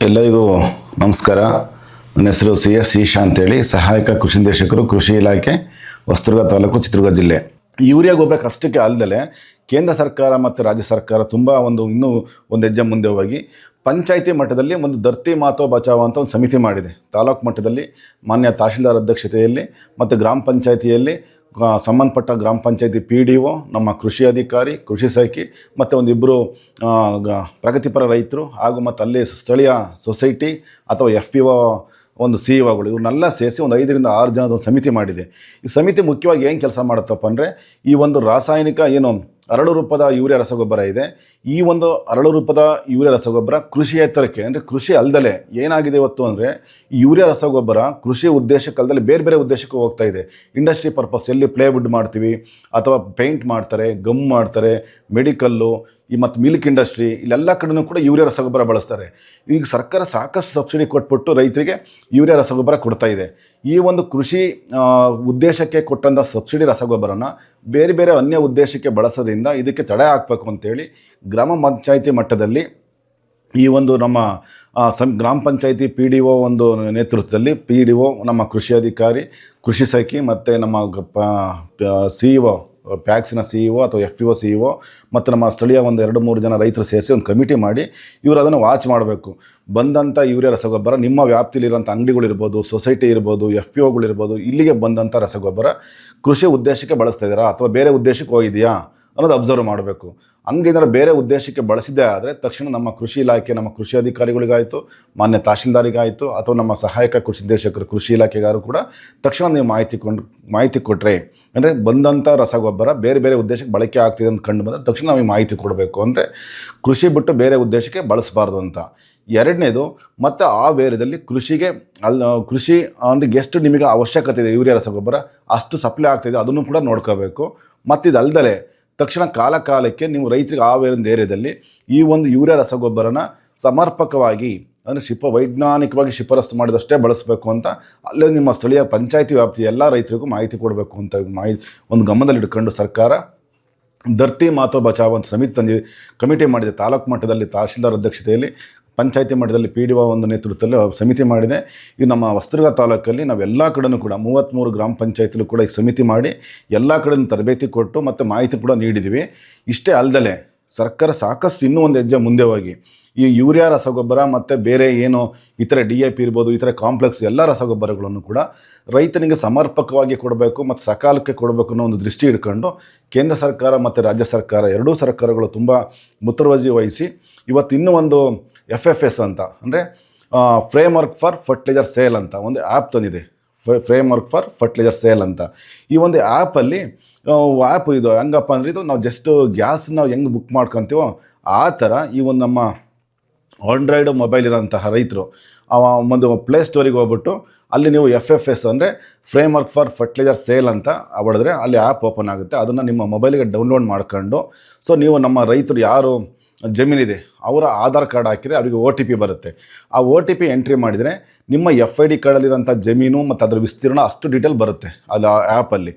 ಎಲ್ಲರಿಗೂ ನಮಸ್ಕಾರ. ನನ್ನ ಹೆಸರು CS ಈಶಾ ಅಂತೇಳಿ, ಸಹಾಯಕ ಕೃಷಿ ನಿರ್ದೇಶಕರು, ಕೃಷಿ ಇಲಾಖೆ, ಹೊಸದುರ್ಗ ತಾಲೂಕು, ಚಿತ್ರದುರ್ಗ ಜಿಲ್ಲೆ. ಯೂರಿಯಾ ಗೊಬ್ಬರ ಕಷ್ಟಕ್ಕೆ ಅಲ್ಲದೆ ಕೇಂದ್ರ ಸರ್ಕಾರ ಮತ್ತು ರಾಜ್ಯ ಸರ್ಕಾರ ತುಂಬ ಇನ್ನೂ ಒಂದು ಹೆಜ್ಜೆ ಮುಂದೆ ಹೋಗಿ ಪಂಚಾಯಿತಿ ಮಟ್ಟದಲ್ಲಿ ಒಂದು ಧರ್ತಿ ಮಾತೋ ಬಚಾವೋ ಅಂತ ಒಂದು ಸಮಿತಿ ಮಾಡಿದೆ. ತಾಲೂಕು ಮಟ್ಟದಲ್ಲಿ ಮಾನ್ಯ ತಹಶೀಲ್ದಾರ್ ಅಧ್ಯಕ್ಷತೆಯಲ್ಲಿ ಮತ್ತು ಗ್ರಾಮ ಪಂಚಾಯಿತಿಯಲ್ಲಿ ಸಂಬಂಧಪಟ್ಟ ಗ್ರಾಮ ಪಂಚಾಯತಿ PDO, ನಮ್ಮ ಕೃಷಿ ಅಧಿಕಾರಿ, ಕೃಷಿ ಸಖಿ ಮತ್ತು ಒಂದಿಬ್ಬರು ಪ್ರಗತಿಪರ ರೈತರು ಹಾಗೂ ಮತ್ತು ಅಲ್ಲಿ ಸ್ಥಳೀಯ ಸೊಸೈಟಿ ಅಥವಾ FPO ಒಂದು CEOಗಳು ಇವ್ರನ್ನೆಲ್ಲ ಸೇರಿಸಿ ಒಂದು 5 ರಿಂದ 6 ಜನದ ಒಂದು ಸಮಿತಿ ಮಾಡಿದೆ. ಈ ಸಮಿತಿ ಮುಖ್ಯವಾಗಿ ಏನು ಕೆಲಸ ಮಾಡುತ್ತಪ್ಪ ಅಂದರೆ, ಈ ಒಂದು ರಾಸಾಯನಿಕ ಅರಳು ರೂಪದ ಯೂರಿಯಾ ರಸಗೊಬ್ಬರ ಇದೆ. ಈ ಒಂದು ಅರಳು ರೂಪದ ಯೂರಿಯಾ ರಸಗೊಬ್ಬರ ಕೃಷಿಯೇತರಕ್ಕೆ ಅಂದರೆ ಕೃಷಿ ಅಲ್ಲದೆ ಏನಾಗಿದೆ ಇವತ್ತು ಅಂದರೆ, ಈ ಯೂರಿಯಾ ರಸಗೊಬ್ಬರ ಕೃಷಿ ಉದ್ದೇಶಕ್ಕಲ್ಲದೆ ಬೇರೆ ಬೇರೆ ಉದ್ದೇಶಕ್ಕೆ ಹೋಗ್ತಾ ಇದೆ. ಇಂಡಸ್ಟ್ರಿ ಪರ್ಪಸ್, ಎಲ್ಲಿ ಪ್ಲೇವುಡ್ ಮಾಡ್ತೀವಿ ಅಥವಾ ಪೇಂಟ್ ಮಾಡ್ತಾರೆ, ಗಮ್ ಮಾಡ್ತಾರೆ, ಮೆಡಿಕಲ್ಲು ಮತ್ತು ಮಿಲ್ಕ್ ಇಂಡಸ್ಟ್ರಿ, ಇಲ್ಲೆಲ್ಲ ಕಡೆಯೂ ಕೂಡ ಯೂರಿಯಾ ರಸಗೊಬ್ಬರ ಬಳಸ್ತಾರೆ. ಈಗ ಸರ್ಕಾರ ಸಾಕಷ್ಟು ಸಬ್ಸಿಡಿ ಕೊಟ್ಬಿಟ್ಟು ರೈತರಿಗೆ ಯೂರಿಯಾ ರಸಗೊಬ್ಬರ ಕೊಡ್ತಾ ಇದೆ. ಈ ಒಂದು ಕೃಷಿ ಉದ್ದೇಶಕ್ಕೆ ಕೊಟ್ಟಂಥ ಸಬ್ಸಿಡಿ ರಸಗೊಬ್ಬರನ ಬೇರೆ ಬೇರೆ ಅನ್ಯ ಉದ್ದೇಶಕ್ಕೆ ಬಳಸೋದ್ರಿಂದ ಇದಕ್ಕೆ ತಡೆ ಹಾಕಬೇಕು ಅಂತೇಳಿ ಗ್ರಾಮ ಪಂಚಾಯಿತಿ ಮಟ್ಟದಲ್ಲಿ ಈ ಒಂದು ನಮ್ಮ ಗ್ರಾಮ ಪಂಚಾಯಿತಿ PDO ಒಂದು ನೇತೃತ್ವದಲ್ಲಿ PDO, ನಮ್ಮ ಕೃಷಿ ಅಧಿಕಾರಿ, ಕೃಷಿ ಸಖಿ ಮತ್ತು ನಮ್ಮ CEO, ಪ್ಯಾಕ್ಸಿನ CEO ಅಥವಾ FPO CEO ಮತ್ತು ನಮ್ಮ ಸ್ಥಳೀಯ ಒಂದು 2-3 ಜನ ರೈತರು ಸೇರಿಸಿ ಒಂದು ಕಮಿಟಿ ಮಾಡಿ ಇವರು ಅದನ್ನು ವಾಚ್ ಮಾಡಬೇಕು. ಬಂದಂಥ ಯೂರಿಯಾ ರಸಗೊಬ್ಬರ ನಿಮ್ಮ ವ್ಯಾಪ್ತಿಲಿರೋಂಥ ಅಂಗಡಿಗಳಿರ್ಬೋದು, ಸೊಸೈಟಿ ಇರ್ಬೋದು, FPOಗಳಿರ್ಬೋದು, ಇಲ್ಲಿಗೆ ಬಂದಂಥ ರಸಗೊಬ್ಬರ ಕೃಷಿ ಉದ್ದೇಶಕ್ಕೆ ಬಳಸ್ತಾ ಇದ್ದಾರಾ ಅಥವಾ ಬೇರೆ ಉದ್ದೇಶಕ್ಕೆ ಹೋಗಿದೆಯಾ ಅನ್ನೋದು ಅಬ್ಸರ್ವ್ ಮಾಡಬೇಕು. ಹಂಗೇನಾದ್ರು ಬೇರೆ ಉದ್ದೇಶಕ್ಕೆ ಬಳಸಿದ್ದೇ ಆದರೆ ತಕ್ಷಣ ನಮ್ಮ ಕೃಷಿ ಇಲಾಖೆ, ನಮ್ಮ ಕೃಷಿ ಅಧಿಕಾರಿಗಳಿಗಾಯಿತು, ಮಾನ್ಯ ತಹಶೀಲ್ದಾರಿಗಾಯಿತು ಅಥವಾ ನಮ್ಮ ಸಹಾಯಕ ಕೃಷಿ ನಿರ್ದೇಶಕರು, ಕೃಷಿ ಇಲಾಖೆಗಾರು ಕೂಡ ತಕ್ಷಣ ನೀವು ಮಾಹಿತಿ ಕೊಟ್ಟರೆ, ಅಂದರೆ ಬಂದಂಥ ರಸಗೊಬ್ಬರ ಬೇರೆ ಬೇರೆ ಉದ್ದೇಶಕ್ಕೆ ಬಳಕೆ ಆಗ್ತಿದೆ ಅಂತ ಕಂಡು ಬಂದರೆ ತಕ್ಷಣ ನಮಗೆ ಮಾಹಿತಿ ಕೊಡಬೇಕು. ಅಂದರೆ ಕೃಷಿ ಬಿಟ್ಟು ಬೇರೆ ಉದ್ದೇಶಕ್ಕೆ ಬಳಸಬಾರ್ದು ಅಂತ. ಎರಡನೇದು, ಮತ್ತು ಆ ವೇರದಲ್ಲಿ ಕೃಷಿ ಅಂದರೆ ಎಷ್ಟು ನಿಮಗೆ ಅವಶ್ಯಕತೆ ಇದೆ ಯೂರಿಯಾ ರಸಗೊಬ್ಬರ ಅಷ್ಟು ಸಪ್ಲೈ ಆಗ್ತಾಯಿದೆ ಅದನ್ನು ಕೂಡ ನೋಡ್ಕೋಬೇಕು. ಮತ್ತು ಇದಲ್ದಲೆ ತಕ್ಷಣ ಕಾಲಕ್ಕೆ ನೀವು ರೈತರಿಗೆ ಆ ಏರಿಯಾದಲ್ಲಿ ಈ ಒಂದು ಯೂರಿಯಾ ರಸಗೊಬ್ಬರನ ಸಮರ್ಪಕವಾಗಿ ಅಂದರೆ ವೈಜ್ಞಾನಿಕವಾಗಿ ಶಿಫಾರಸು ಮಾಡಿದಷ್ಟೇ ಬಳಸಬೇಕು ಅಂತ ಅಲ್ಲೇ ನಿಮ್ಮ ಸ್ಥಳೀಯ ಪಂಚಾಯಿತಿ ವ್ಯಾಪ್ತಿಯ ಎಲ್ಲ ರೈತರಿಗೂ ಮಾಹಿತಿ ಕೊಡಬೇಕು ಅಂತ ಒಂದು ಗಮನದಲ್ಲಿಟ್ಕೊಂಡು ಸರ್ಕಾರ ಧರ್ತಿ ಮಾತೋ ಬಚಾವೋ ಅಂತ ಕಮಿಟಿ ಮಾಡಿದೆ. ತಾಲೂಕು ಮಟ್ಟದಲ್ಲಿ ತಹಶೀಲ್ದಾರ್ ಅಧ್ಯಕ್ಷತೆಯಲ್ಲಿ, ಪಂಚಾಯಿತಿ ಮಟ್ಟದಲ್ಲಿ PDO ಒಂದು ನೇತೃತ್ವದಲ್ಲಿ ಸಮಿತಿ ಮಾಡಿದೆ. ಈಗ ನಮ್ಮ ಹೊಸದುರ್ಗ ತಾಲೂಕಲ್ಲಿ ನಾವೆಲ್ಲ ಕಡೆಯೂ ಕೂಡ 33 ಗ್ರಾಮ ಪಂಚಾಯತಿಲೂ ಕೂಡ ಈ ಸಮಿತಿ ಮಾಡಿ ಎಲ್ಲ ಕಡೆಯೂ ತರಬೇತಿ ಕೊಟ್ಟು ಮತ್ತು ಮಾಹಿತಿ ಕೂಡ ನೀಡಿದ್ದೀವಿ. ಇಷ್ಟೇ ಅಲ್ಲದೆ ಸರ್ಕಾರ ಸಾಕಷ್ಟು ಇನ್ನೂ ಒಂದು ಹೆಜ್ಜೆ ಮುಂದೆ ಹೋಗಿ ಈ ಯೂರಿಯಾ ರಸಗೊಬ್ಬರ ಮತ್ತು ಬೇರೆ ಏನು ಇತರೆ DAP ಇರ್ಬೋದು, ಇತರೆ ಕಾಂಪ್ಲೆಕ್ಸ್ ಎಲ್ಲ ರಸಗೊಬ್ಬರಗಳನ್ನು ಕೂಡ ರೈತನಿಗೆ ಸಮರ್ಪಕವಾಗಿ ಕೊಡಬೇಕು ಮತ್ತು ಸಕಾಲಕ್ಕೆ ಕೊಡಬೇಕು ಅನ್ನೋ ಒಂದು ದೃಷ್ಟಿ ಇಟ್ಕೊಂಡು ಕೇಂದ್ರ ಸರ್ಕಾರ ಮತ್ತು ರಾಜ್ಯ ಸರ್ಕಾರ ಎರಡೂ ಸರ್ಕಾರಗಳು ತುಂಬ ಮುತುವರ್ಜಿ ವಹಿಸಿ ಇವತ್ತು ಇನ್ನೂ ಒಂದು FFS ಅಂತ ಅಂದರೆ ಫ್ರೇಮ್ವರ್ಕ್ ಫಾರ್ ಫರ್ಟಿಲೈಸರ್ ಸೇಲ್ ಅಂತ ಒಂದು ಆ್ಯಪ್ ತಂದಿದೆ. ಫ್ರೇಮ್ವರ್ಕ್ ಫಾರ್ ಫರ್ಟಿಲೈಸರ್ ಸೇಲ್ ಅಂತ. ಈ ಒಂದು ಆ್ಯಪಲ್ಲಿ ಇದು ಹೆಂಗಪ್ಪ ಅಂದರೆ, ಇದು ನಾವು ಜಸ್ಟ್ ಗ್ಯಾಸ್ ನಾವು ಹೆಂಗೆ ಬುಕ್ ಮಾಡ್ಕೊತೀವೋ ಆ ಥರ ಈ ಒಂದು ನಮ್ಮ ಆಂಡ್ರಾಯ್ಡ್ ಮೊಬೈಲ್ ಇರೋಂತಹ ರೈತರು ಒಂದು ಪ್ಲೇಸ್ಟೋರಿಗೆ ಹೋಗ್ಬಿಟ್ಟು ಅಲ್ಲಿ ನೀವು FFS ಅಂದರೆ ಫ್ರೇಮ್ವರ್ಕ್ ಫಾರ್ ಫರ್ಟಿಲೈಸರ್ ಸೇಲ್ ಅಂತ ಹೊಡೆದ್ರೆ ಅಲ್ಲಿ ಆ್ಯಪ್ ಓಪನ್ ಆಗುತ್ತೆ. ಅದನ್ನು ನಿಮ್ಮ ಮೊಬೈಲಿಗೆ ಡೌನ್ಲೋಡ್ ಮಾಡ್ಕೊಂಡು, ಸೊ ನೀವು ನಮ್ಮ ರೈತರು ಯಾರು ಜಮೀನಿದೆ ಅವರ ಆಧಾರ್ ಕಾರ್ಡ್ ಹಾಕಿದರೆ ಅವರಿಗೆ OTP ಬರುತ್ತೆ. ಆ OTP ಎಂಟ್ರಿ ಮಾಡಿದರೆ ನಿಮ್ಮ FID ಕಾರ್ಡಲ್ಲಿರೋಂಥ ಜಮೀನು ಮತ್ತು ಅದರ ವಿಸ್ತೀರ್ಣ ಅಷ್ಟು ಡೀಟೇಲ್ ಬರುತ್ತೆ ಅಲ್ಲಿ ಆ ಆ್ಯಪಲ್ಲಿ.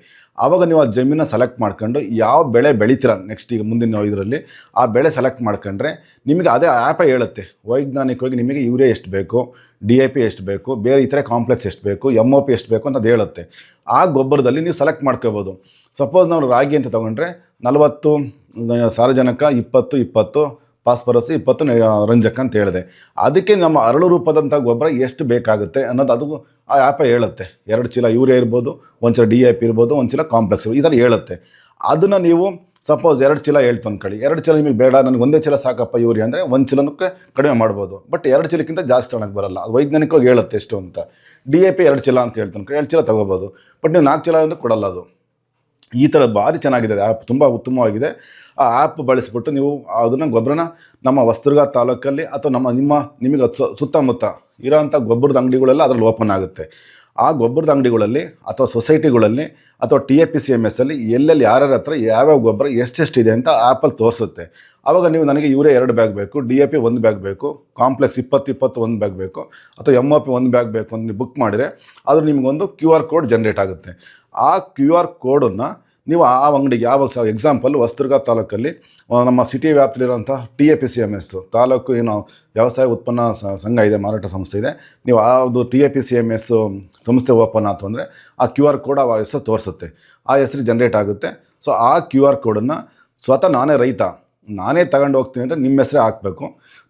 ಆವಾಗ ನೀವು ಆ ಜಮೀನ ಸೆಲೆಕ್ಟ್ ಮಾಡ್ಕೊಂಡು ಯಾವ ಬೆಳೆ ಬೆಳಿತೀರ ನೆಕ್ಸ್ಟ್ ಈಗ ಮುಂದಿನ ಇದರಲ್ಲಿ ಆ ಬೆಳೆ ಸೆಲೆಕ್ಟ್ ಮಾಡ್ಕೊಂಡ್ರೆ ನಿಮಗೆ ಅದೇ ಆ್ಯಪೇ ಹೇಳುತ್ತೆ ವೈಜ್ಞಾನಿಕವಾಗಿ ನಿಮಗೆ ಯೂರಿಯಾ ಎಷ್ಟು ಬೇಕು, DAP ಎಷ್ಟು ಬೇಕು, ಬೇರೆ ಇತರೆ ಕಾಂಪ್ಲೆಕ್ಸ್ ಎಷ್ಟು ಬೇಕು, MOP ಎಷ್ಟು ಬೇಕು ಅಂತ ಅದು ಹೇಳುತ್ತೆ. ಆ ಗೊಬ್ಬರದಲ್ಲಿ ನೀವು ಸೆಲೆಕ್ಟ್ ಮಾಡ್ಕೋಬೋದು. ಸಪೋಸ್ ನಾವು ರಾಗಿ ಅಂತ ತೊಗೊಂಡ್ರೆ 40 ಸಾರಜನಕ, 20 ಫಾಸ್ಫರಸ್, 20 ರಂಜಕ ಅಂತ ಹೇಳಿದೆ. ಅದಕ್ಕೆ ನಮ್ಮ ಅರಳು ರೂಪದಂಥ ಗೊಬ್ಬರ ಎಷ್ಟು ಬೇಕಾಗುತ್ತೆ ಅನ್ನೋದು ಅದು ಆ ಆ್ಯಪೇ ಹೇಳುತ್ತೆ. 2 ಚೀಲ ಯೂರಿಯಾ ಇರ್ಬೋದು, 1 ಚೀಲ DAP ಇರ್ಬೋದು, 1 ಚೀಲ ಕಾಂಪ್ಲೆಕ್ಸ್ ಈ ಥರ ಹೇಳುತ್ತೆ. ಅದನ್ನು ನೀವು ಸಪೋಸ್ 2 ಚೀಲ ಹೇಳ್ತು ಅಂದ್ಕೊಳ್ಳಿ, 2 ಚೀಲ ನಿಮಗೆ ಬೇಡ, ನನಗೆ 1 ಚೀಲ ಸಾಕಪ್ಪ ಯೂರಿಯಾ ಅಂದರೆ 1 ಚೀಲನಕ್ಕೆ ಕಡಿಮೆ ಮಾಡ್ಬೋದು. ಬಟ್ 2 ಚೀಲಕ್ಕಿಂತ ಜಾಸ್ತಿ ತಗೊಳಕ್ಕೆ ಬರಲ್ಲ, ಅದು ವೈಜ್ಞಾನಿಕವಾಗಿ ಹೇಳುತ್ತೆ ಎಷ್ಟು ಅಂತ. DAP 2 ಚೀಲ ಅಂತ ಹೇಳ್ತು ಅಂದ್ಕೊಳ್ಳಿ, 2 ಚೀಲ ತೊಗೋಬೋದು. ಬಟ್ ನೀವು 4 ಚೀಲ ಅಂದರೆ ಕೊಡಲ್ಲ ಅದು. ಈ ಥರ ಭಾರಿ ಚೆನ್ನಾಗಿದೆ ಆ್ಯಪ್, ತುಂಬ ಉತ್ತಮವಾಗಿದೆ. ಆ ಆ್ಯಪ್ ಬಳಸಿಬಿಟ್ಟು ನೀವು ಅದನ್ನು ಗೊಬ್ಬರನ ನಮ್ಮ ಹೊಸದುರ್ಗ ತಾಲೂಕಲ್ಲಿ ಅಥವಾ ನಿಮಗೆ ಸುತ್ತಮುತ್ತ ಇರೋಂಥ ಗೊಬ್ಬರದ ಅಂಗಡಿಗಳೆಲ್ಲ ಅದರಲ್ಲಿ ಓಪನ್ ಆಗುತ್ತೆ. ಆ ಗೊಬ್ಬರದ ಅಂಗಡಿಗಳಲ್ಲಿ ಅಥವಾ ಸೊಸೈಟಿಗಳಲ್ಲಿ ಅಥವಾ TAPCMS ಅಲ್ಲಿ ಎಲ್ಲೆಲ್ಲಿ ಯಾರ್ಯಾರ ಹತ್ರ ಯಾವ್ಯಾವ ಗೊಬ್ಬರ ಎಷ್ಟೆಷ್ಟಿದೆ ಅಂತ ಆ್ಯಪಲ್ಲಿ ತೋರಿಸುತ್ತೆ. ಆವಾಗ ನೀವು ನನಗೆ ಯೂರಿಯಾ 2 ಬ್ಯಾಗ್ ಬೇಕು, DAP 1 ಬ್ಯಾಗ್ ಬೇಕು, ಕಾಂಪ್ಲೆಕ್ಸ್ 20 1 ಬ್ಯಾಗ್ ಬೇಕು ಅಥವಾ MOP 1 ಬ್ಯಾಗ್ ಬೇಕು ಅಂತ ನೀವು ಬುಕ್ ಮಾಡಿದರೆ ಅದು ನಿಮಗೊಂದು QR ಕೋಡ್ ಜನ್ರೇಟ್ ಆಗುತ್ತೆ. ಆ QR ಕೋಡನ್ನು ನೀವು ಆ ಅಂಗಡಿಗೆ ಯಾವ ಎಕ್ಸಾಂಪಲ್ ಹೊಸದುರ್ಗ ತಾಲೂಕಲ್ಲಿ ನಮ್ಮ ಸಿಟಿ ವ್ಯಾಪ್ತಿಲಿರುವಂಥ TAPCMS ತಾಲೂಕು ಏನು ವ್ಯವಸಾಯ ಉತ್ಪನ್ನ ಸಂಘ ಇದೆ, ಮಾರಾಟ ಸಂಸ್ಥೆ ಇದೆ. ನೀವು ಅದು TAPCMS ಸಂಸ್ಥೆ ಓಪನ್ ಆಯ್ತು ಅಂದರೆ ಆ QR ಕೋಡ್ ಆ ಹೆಸರು ತೋರಿಸುತ್ತೆ, ಆ ಹೆಸರು ಜನ್ರೇಟ್ ಆಗುತ್ತೆ. ಸೊ ಆ QR ಕೋಡನ್ನು ಸ್ವತಃ ನಾನೇ ತಗೊಂಡು ಹೋಗ್ತೀನಿ ಅಂದರೆ ನಿಮ್ಮ ಹೆಸರೇ ಹಾಕಬೇಕು.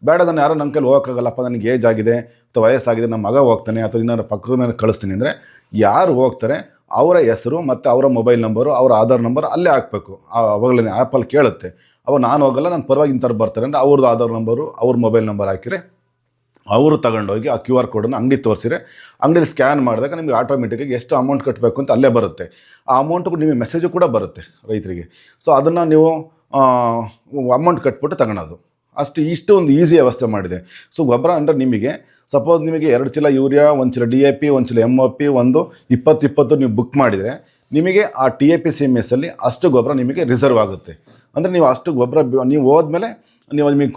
ಬೇಡ ನಾನು ಯಾರೋ ನನ್ನ ಕೈಲಿ ಹೋಗೋಕ್ಕಾಗಲ್ಲಪ್ಪ, ನನಗೆ ಏಜ್ ಆಗಿದೆ ಅಥವಾ ವಯಸ್ಸಾಗಿದೆ, ನಮ್ಮ ಮಗ ಹೋಗ್ತಾನೆ ಅಥವಾ ಇನ್ನೊಂದು ಪಕ್ಕದ ಮೇಲೆ ಕಳಿಸ್ತೀನಿ ಅಂದರೆ ಯಾರು ಹೋಗ್ತಾರೆ ಅವರ ಹೆಸರು ಮತ್ತು ಅವರ ಮೊಬೈಲ್ ನಂಬರು, ಅವರ ಆಧಾರ್ ನಂಬರ್ ಅಲ್ಲೇ ಹಾಕಬೇಕು. ಅವಾಗಲೇ ಆ್ಯಪಲ್ಲಿ ಕೇಳುತ್ತೆ. ಅವಾಗ ನಾನು ಹೋಗಲ್ಲ, ನನ್ನ ಪರವಾಗಿ ಇಂಥವ್ರು ಬರ್ತಾರೆ ಅಂದರೆ ಅವ್ರದ್ದು ಆಧಾರ್ ನಂಬರು, ಅವ್ರ ಮೊಬೈಲ್ ನಂಬರ್ ಹಾಕಿರೆ ಅವರು ತಗೊಂಡೋಗಿ ಆ QR ಕೋಡನ್ನು ಅಂಗಡಿ ತೋರಿಸಿರೆ ಅಂಗಡಿಲಿ ಸ್ಕ್ಯಾನ್ ಮಾಡಿದಾಗ ನಿಮಗೆ ಆಟೋಮೆಟಿಕ್ಕಾಗಿ ಎಷ್ಟು ಅಮೌಂಟ್ ಕಟ್ಟಬೇಕು ಅಂತ ಅಲ್ಲೇ ಬರುತ್ತೆ. ಆ ಅಮೌಂಟು ನಿಮಗೆ ಮೆಸೇಜು ಕೂಡ ಬರುತ್ತೆ ರೈತರಿಗೆ. ಸೊ ಅದನ್ನು ನೀವು ಅಮೌಂಟ್ ಕಟ್ಬಿಟ್ಟು ತಗೊಳೋದು ಇಷ್ಟು ಒಂದು ಈಸಿ ವ್ಯವಸ್ಥೆ ಮಾಡಿದೆ. ಸೊ ಗೊಬ್ಬರ ಅಂದರೆ ನಿಮಗೆ ಸಪೋಸ್ ನಿಮಗೆ 2 ಚೀಲ ಯೂರಿಯಾ, 1 ಚೀಲ DAP, 1 ಚೀಲ MOP, ಒಂದು 20 ನೀವು ಬುಕ್ ಮಾಡಿದರೆ ನಿಮಗೆ ಆ TAPCMSಲ್ಲಿ ಅಷ್ಟು ಗೊಬ್ಬರ ನಿಮಗೆ ರಿಸರ್ವ್ ಆಗುತ್ತೆ. ಅಂದರೆ ನೀವು ಅಷ್ಟು ಗೊಬ್ಬರ ನೀವು ಹೋದ್ಮೇಲೆ ನೀವು ನಿಮಗೆ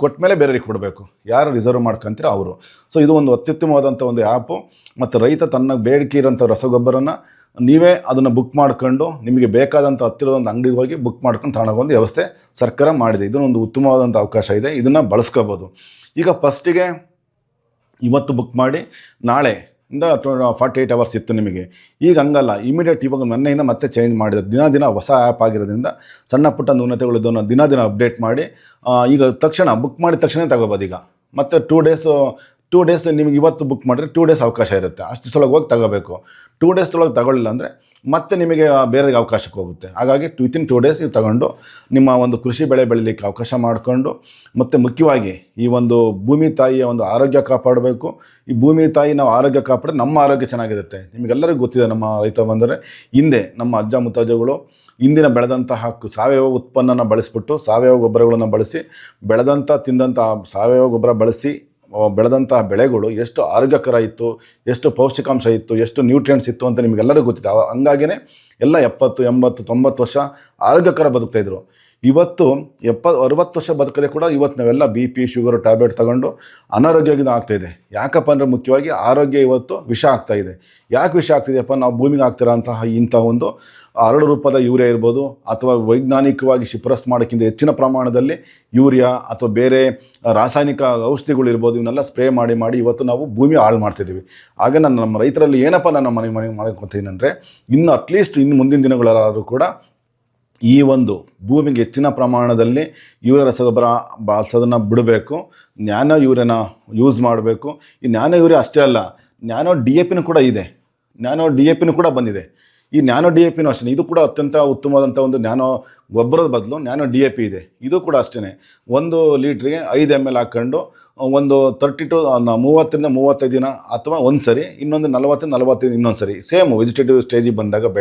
ಕೊಟ್ಟ ಮೇಲೆ ಬೇರೆಯವ್ರಿಗೆ ಕೊಡಬೇಕು. ಯಾರು ರಿಸರ್ವ್ ಮಾಡ್ಕೊಂತೀರ ಅವರು. ಸೊ ಇದು ಒಂದು ಅತ್ಯುತ್ತಮವಾದಂಥ ಒಂದು ಆ್ಯಪು. ಮತ್ತು ರೈತ ತನ್ನ ಬೇಡಿಕೆ ಇರೋಂಥ ರಸಗೊಬ್ಬರನ ನೀವೇ ಅದನ್ನು ಬುಕ್ ಮಾಡ್ಕೊಂಡು ನಿಮಗೆ ಬೇಕಾದಂಥ ಹತ್ತಿರದ ಒಂದು ಅಂಗಡಿಗೆ ಹೋಗಿ ಬುಕ್ ಮಾಡ್ಕೊಂಡು ತಗೊಂಡೋಗೋ ಒಂದು ವ್ಯವಸ್ಥೆ ಸರ್ಕಾರ ಮಾಡಿದೆ. ಇದನ್ನೊಂದು ಉತ್ತಮವಾದಂಥ ಅವಕಾಶ ಇದೆ, ಇದನ್ನು ಬಳಸ್ಕೋಬೋದು. ಈಗ ಫಸ್ಟಿಗೆ ಇವತ್ತು ಬುಕ್ ಮಾಡಿ ನಾಳೆಯಿಂದ 48 ಅವರ್ಸ್ ಇತ್ತು ನಿಮಗೆ. ಈಗ ಹಂಗಲ್ಲ, ಇಮಿಡಿಯೇಟ್ ಇವಾಗ ಮೊನ್ನೆಯಿಂದ ಮತ್ತೆ ಚೇಂಜ್ ಮಾಡಿದೆ. ದಿನ ಹೊಸ ಆ್ಯಪ್ ಆಗಿರೋದ್ರಿಂದ ಸಣ್ಣ ಪುಟ್ಟ ನ್ಯೂನತೆಗಳು ಇದನ್ನು ದಿನ ಅಪ್ಡೇಟ್ ಮಾಡಿ ಈಗ ತಕ್ಷಣ ಬುಕ್ ಮಾಡಿದ ತಕ್ಷಣ ತಗೋಬೋದು. ಈಗ ಮತ್ತು 2 ಡೇಸ್ ನಿಮಗೆ ಇವತ್ತು ಬುಕ್ ಮಾಡಿದ್ರೆ 2 ಡೇಸ್ ಅವಕಾಶ ಇರುತ್ತೆ. ಅಷ್ಟು ಸಲ ಹೋಗಿ ತಗೋಬೇಕು. 2 ಡೇಸ್ ಒಳಗೆ ತಗೊಳ್ಳಿಲ್ಲ ಅಂದರೆ ಮತ್ತೆ ನಿಮಗೆ ಬೇರೆಗೆ ಅವಕಾಶಕ್ಕೆ ಹೋಗುತ್ತೆ. ಹಾಗಾಗಿ ವಿತಿನ್ 2 ಡೇಸ್ ನೀವು ತಗೊಂಡು ನಿಮ್ಮ ಒಂದು ಕೃಷಿ ಬೆಳೆ ಬೆಳೀಲಿಕ್ಕೆ ಅವಕಾಶ ಮಾಡಿಕೊಂಡು, ಮತ್ತು ಮುಖ್ಯವಾಗಿ ಈ ಒಂದು ಭೂಮಿ ತಾಯಿಯ ಒಂದು ಆರೋಗ್ಯ ಕಾಪಾಡಬೇಕು. ಈ ಭೂಮಿ ತಾಯಿ ನಾವು ಆರೋಗ್ಯ ಕಾಪಾಡಿದ್ರೆ ನಮ್ಮ ಆರೋಗ್ಯ ಚೆನ್ನಾಗಿರುತ್ತೆ. ನಿಮಗೆಲ್ಲರಿಗೂ ಗೊತ್ತಿದೆ, ನಮ್ಮ ರೈತ ಬಂದರೆ ಹಿಂದೆ ನಮ್ಮ ಅಜ್ಜ ಮುತ್ತಜ್ಜಗಳು ಇಂದಿನ ಬೆಳೆದಂತಹ ಸಾವಯವ ಉತ್ಪನ್ನನ ಬಳಸಿಬಿಟ್ಟು ಸಾವಯವ ಗೊಬ್ಬರಗಳನ್ನು ಬಳಸಿ ತಿಂದಂಥ ಸಾವಯವ ಗೊಬ್ಬರ ಬಳಸಿ ಬೆಳೆದಂತಹ ಬೆಳೆಗಳು ಎಷ್ಟು ಆರೋಗ್ಯಕರ ಇತ್ತು, ಎಷ್ಟು ಪೌಷ್ಟಿಕಾಂಶ ಇತ್ತು, ಎಷ್ಟು ನ್ಯೂಟ್ರಿಯೆಂಟ್ಸ್ ಇತ್ತು ಅಂತ ನಿಮಗೆಲ್ಲರಿಗೂ ಗೊತ್ತಿದೆ. ಹಂಗಾಗಿಯೇ ಎಲ್ಲ 70, 80, 90 ವರ್ಷ ಆರೋಗ್ಯಕರ ಬದುಕ್ತಾಯಿದ್ರು. ಇವತ್ತು 60 ವರ್ಷ ಬದುಕದೆ ಕೂಡ ಇವತ್ತು ನಾವೆಲ್ಲ BP, ಶುಗರು ಟ್ಯಾಬ್ಲೆಟ್ ತಗೊಂಡು ಅನಾರೋಗ್ಯದಿಂದ ಆಗ್ತಾಯಿದೆ. ಯಾಕಪ್ಪ ಅಂದರೆ ಮುಖ್ಯವಾಗಿ ಆರೋಗ್ಯ ಇವತ್ತು ವಿಷ ಆಗ್ತಾಯಿದೆ. ಯಾಕೆ ವಿಷ ಆಗ್ತಿದೆಯಪ್ಪ? ನಾವು ಭೂಮಿಗೆ ಆಗ್ತಿರೋಂತಹ ಇಂಥ ಒಂದು ಹರಳು ರೂಪದ ಯೂರಿಯಾ ಇರ್ಬೋದು, ಅಥವಾ ವೈಜ್ಞಾನಿಕವಾಗಿ ಶಿಫಾರಸು ಮಾಡೋಕ್ಕಿಂತ ಹೆಚ್ಚಿನ ಪ್ರಮಾಣದಲ್ಲಿ ಯೂರಿಯಾ ಅಥವಾ ಬೇರೆ ರಾಸಾಯನಿಕ ಔಷಧಿಗಳಿರ್ಬೋದು, ಇವನ್ನೆಲ್ಲ ಸ್ಪ್ರೇ ಮಾಡಿ ಇವತ್ತು ನಾವು ಭೂಮಿ ಹಾಳು ಮಾಡ್ತಿದ್ದೀವಿ. ಹಾಗೆ ನಮ್ಮ ರೈತರಲ್ಲಿ ಏನಪ್ಪ ನಾನು ಮನೆ ಮಾಡ್ಕೊತೀನಿ ಅಂದರೆ, ಇನ್ನು ಅಟ್ಲೀಸ್ಟ್ ಇನ್ನು ಮುಂದಿನ ದಿನಗಳಾದರೂ ಕೂಡ ಈ ಒಂದು ಭೂಮಿಗೆ ಹೆಚ್ಚಿನ ಪ್ರಮಾಣದಲ್ಲಿ ಯೂರಿಯಾ ರಸಗೊಬ್ಬರ ಬಳಸೋದನ್ನು ಬಿಡಬೇಕು. ನ್ಯಾನೋ ಯೂರಿಯಾನ ಯೂಸ್ ಮಾಡಬೇಕು. ಈ ನ್ಯಾನೋ ಯೂರಿಯಾ ಅಷ್ಟೇ ಅಲ್ಲ, ನ್ಯಾನೋ DAPನೂ ಕೂಡ ಇದೆ. ನ್ಯಾನೋ DAPನೂ ಕೂಡ ಬಂದಿದೆ. ಈ ನ್ಯಾನೋ DAPನೂ ಅಷ್ಟೇ, ಇದು ಕೂಡ ಅತ್ಯಂತ ಉತ್ತಮವಾದಂಥ ಒಂದು ನ್ಯಾನೋ ಗೊಬ್ಬರದ ಬದಲು ನ್ಯಾನೋ DAP ಇದೆ. ಇದು ಕೂಡ ಅಷ್ಟೇ, 1 ಲೀಟ್ರಿಗೆ 5 ml ಹಾಕ್ಕೊಂಡು ಒಂದು 30 to 30ರಿಂದ 35 ದಿನ ಅಥವಾ ಒಂದು ಸರಿ, ಇನ್ನೊಂದು 40-45 ಇನ್ನೊಂದು ಸರಿ, ಸೇಮ್ ವೆಜಿಟೇಟಿವ್ ಸ್ಟೇಜಿಗೆ ಬಂದಾಗ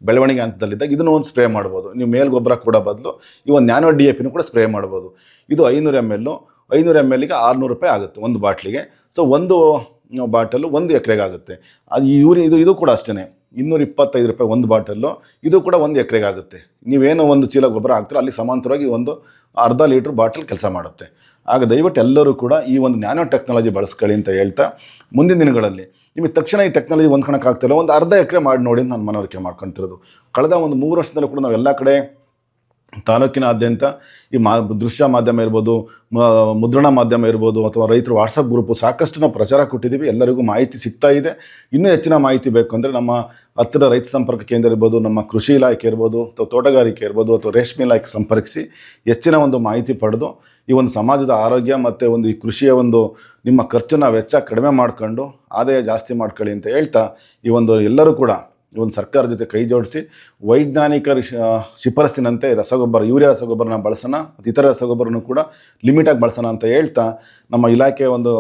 ಬೆಳವಣಿಗೆ ಹಂತದಲ್ಲಿದ್ದಾಗ ಇದನ್ನು ಒಂದು ಸ್ಪ್ರೇ ಮಾಡ್ಬೋದು. ನೀವು ಮೇಲ್ ಗೊಬ್ಬರ ಕೂಡ ಬದಲು ಈ ಒಂದು ನ್ಯಾನೋ DAPನೂ ಕೂಡ ಸ್ಪ್ರೇ ಮಾಡ್ಬೋದು. ಇದು 500 mlಗೆ ₹600 ಆಗುತ್ತೆ ಒಂದು ಬಾಟ್ಲಿಗೆ. ಸೊ ಒಂದು ಬಾಟಲು 1 ಎಕರೆಗೆ ಆಗುತ್ತೆ. ಅದು ಇದು ಕೂಡ ಅಷ್ಟೇ, ₹225 ಒಂದು ಬಾಟಲ್ಲು. ಇದು ಕೂಡ 1 ಎಕರೆಗೆ ಆಗುತ್ತೆ. ನೀವೇನೋ 1 ಚೀಲ ಗೊಬ್ಬರ ಹಾಕ್ತೀರೋ ಅಲ್ಲಿ ಸಮಾಂತರವಾಗಿ ಒಂದು ಅರ್ಧ ಲೀಟ್ರ್ ಬಾಟಲ್ ಕೆಲಸ ಮಾಡುತ್ತೆ. ಆಗ ದಯವಿಟ್ಟು ಎಲ್ಲರೂ ಕೂಡ ಈ ಒಂದು ನ್ಯಾನೋ ಟೆಕ್ನಾಲಜಿ ಬಳಸ್ಕೊಳ್ಳಿ ಅಂತ ಹೇಳ್ತಾ, ಮುಂದಿನ ದಿನಗಳಲ್ಲಿ ನಿಮಗೆ ತಕ್ಷಣ ಈ ಟೆಕ್ನಾಲಜಿ ಹೊಂದ್ಕೊಳಕ್ಕಾಗ್ತಿಲ್ಲ, ಒಂದು ಅರ್ಧ ಎಕರೆ ಮಾಡಿ ನೋಡಿ ಅಂತ ನಾನು ಮನವರಿಕೆ ಮಾಡ್ಕೊತಿರೋದು. ಕಳೆದ ಒಂದು 3 ವರ್ಷದಲ್ಲೂ ಕೂಡ ನಾವು ಎಲ್ಲ ಕಡೆ ತಾಲೂಕಿನಾದ್ಯಂತ ಈ ದೃಶ್ಯ ಮಾಧ್ಯಮ ಇರ್ಬೋದು, ಮುದ್ರಣ ಮಾಧ್ಯಮ ಇರ್ಬೋದು, ಅಥವಾ ರೈತರು ವಾಟ್ಸಪ್ ಗ್ರೂಪು ಸಾಕಷ್ಟು ನಾವು ಪ್ರಚಾರ ಕೊಟ್ಟಿದ್ದೀವಿ. ಎಲ್ಲರಿಗೂ ಮಾಹಿತಿ ಸಿಗ್ತಾ ಇದೆ. ಇನ್ನೂ ಹೆಚ್ಚಿನ ಮಾಹಿತಿ ಬೇಕು ಅಂದರೆ ನಮ್ಮ ಹತ್ತಿರ ರೈತ ಸಂಪರ್ಕ ಕೇಂದ್ರ ಇರ್ಬೋದು, ನಮ್ಮ ಕೃಷಿ ಇಲಾಖೆ ಇರ್ಬೋದು, ಅಥವಾ ತೋಟಗಾರಿಕೆ ಇರ್ಬೋದು, ಅಥವಾ ರೇಷ್ಮೆ ಇಲಾಖೆ ಸಂಪರ್ಕಿಸಿ ಹೆಚ್ಚಿನ ಒಂದು ಮಾಹಿತಿ ಪಡೆದು ಈ ಒಂದು ಸಮಾಜದ ಆರೋಗ್ಯ ಮತ್ತು ಒಂದು ಈ ಕೃಷಿಯ ಒಂದು ನಿಮ್ಮ ಖರ್ಚನ್ನು ವೆಚ್ಚ ಕಡಿಮೆ ಮಾಡ್ಕೊಂಡು ಆದಾಯ ಜಾಸ್ತಿ ಮಾಡ್ಕೊಳ್ಳಿ ಅಂತ ಹೇಳ್ತಾ, ಈ ಒಂದು ಎಲ್ಲರೂ ಕೂಡ ಈ ಒಂದು ಸರ್ಕಾರದ ಜೊತೆ ಕೈ ಜೋಡಿಸಿ ವೈಜ್ಞಾನಿಕ ಶಿಫಾರಸ್ಸಿನಂತೆ ಯೂರಿಯಾ ರಸಗೊಬ್ಬರನ ಬಳಸೋಣ, ಮತ್ತು ಇತರ ರಸಗೊಬ್ಬರನೂ ಕೂಡ ಲಿಮಿಟಾಗಿ ಬಳಸೋಣ ಅಂತ ಹೇಳ್ತಾ, ನಮ್ಮ ಇಲಾಖೆ ಒಂದು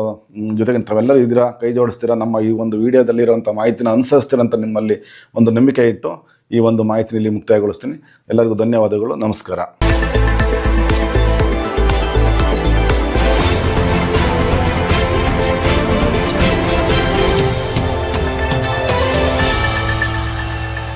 ಜೊತೆಗೆ ತಾವೆಲ್ಲರೂ ಇದ್ದೀರಾ, ಕೈ ಜೋಡಿಸ್ತೀರಾ, ನಮ್ಮ ಈ ಒಂದು ವಿಡಿಯೋದಲ್ಲಿರುವಂಥ ಮಾಹಿತಿನ ಅನುಸರಿಸ್ತೀರಂತ ನಿಮ್ಮಲ್ಲಿ ಒಂದು ನಂಬಿಕೆ ಇಟ್ಟು ಈ ಒಂದು ಮಾಹಿತಿನಲ್ಲಿ ಮುಕ್ತಾಯಗೊಳಿಸ್ತೀನಿ. ಎಲ್ಲರಿಗೂ ಧನ್ಯವಾದಗಳು. ನಮಸ್ಕಾರ.